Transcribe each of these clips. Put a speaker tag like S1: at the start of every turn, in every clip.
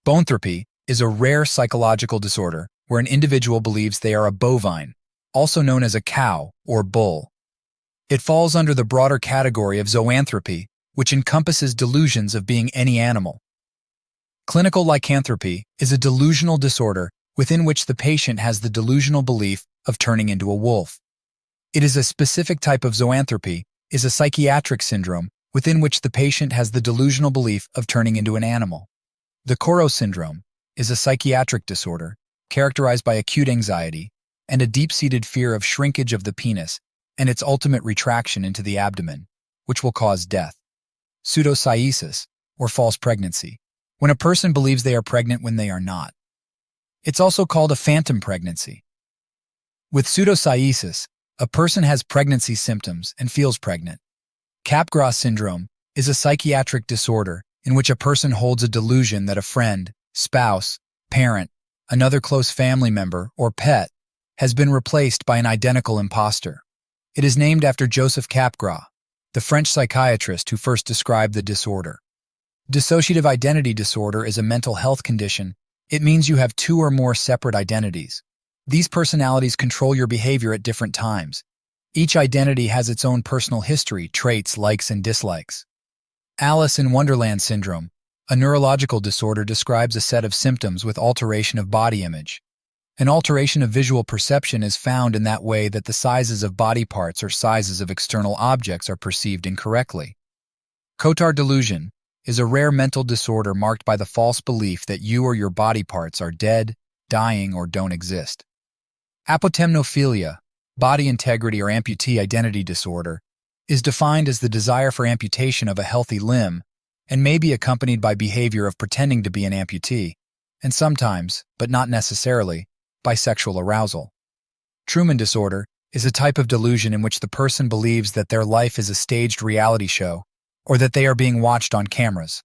S1: Boanthropy is a rare psychological disorder where an individual believes they are a bovine, also known as a cow or bull. It falls under the broader category of zoanthropy, which encompasses delusions of being any animal. Clinical lycanthropy is a delusional disorder within which the patient has the delusional belief of turning into a wolf. It is a specific type of zoanthropy, is a psychiatric syndrome within which the patient has the delusional belief of turning into an animal. The Coro syndrome is a psychiatric disorder characterized by acute anxiety and a deep-seated fear of shrinkage of the penis and its ultimate retraction into the abdomen, which will cause death. Pseudocyesis, or false pregnancy, when a person believes they are pregnant when they are not. It's also called a phantom pregnancy. With pseudocyesis, a person has pregnancy symptoms and feels pregnant. Capgras syndrome is a psychiatric disorder in which a person holds a delusion that a friend, spouse, parent, another close family member, or pet has been replaced by an identical imposter. It is named after Joseph Capgras, the French psychiatrist who first described the disorder. Dissociative identity disorder is a mental health condition. It means you have two or more separate identities. These personalities control your behavior at different times. Each identity has its own personal history, traits, likes, and dislikes. Alice in Wonderland syndrome, a neurological disorder, describes a set of symptoms with alteration of body image. An alteration of visual perception is found in that way that the sizes of body parts or sizes of external objects are perceived incorrectly. Cotard delusion is a rare mental disorder marked by the false belief that you or your body parts are dead, dying, or don't exist. Apotemnophilia, body integrity or amputee identity disorder, is defined as the desire for amputation of a healthy limb and may be accompanied by behavior of pretending to be an amputee, and sometimes, but not necessarily, by sexual arousal. Truman disorder is a type of delusion in which the person believes that their life is a staged reality show or that they are being watched on cameras.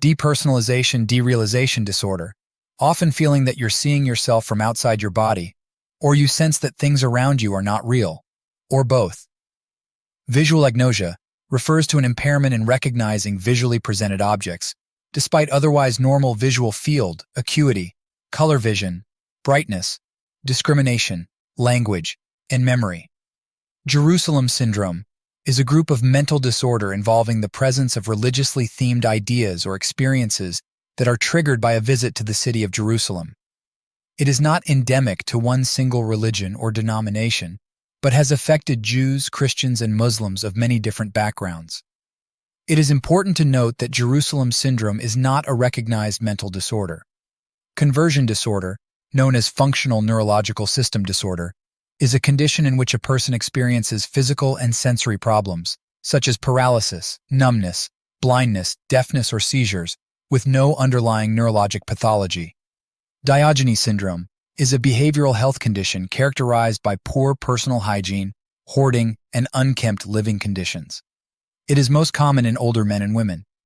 S1: Depersonalization/derealization disorder, often feeling that you're seeing yourself from outside your body, or you sense that things around you are not real, or both. Visual agnosia refers to an impairment in recognizing visually presented objects, despite otherwise normal visual field, acuity, color vision, brightness, discrimination, language, and memory. Jerusalem syndrome is a group of mental disorder involving the presence of religiously themed ideas or experiences that are triggered by a visit to the city of Jerusalem. It is not endemic to one single religion or denomination, but has affected Jews, Christians, and Muslims of many different backgrounds. It is important to note that Jerusalem syndrome is not a recognized mental disorder. Conversion disorder, known as functional neurological system disorder, is a condition in which a person experiences physical and sensory problems, such as paralysis, numbness, blindness, deafness, or seizures, with no underlying neurologic pathology. Diogenes syndrome is a behavioral health condition characterized by poor personal hygiene, hoarding, and unkempt living conditions. It is most common in older men and women.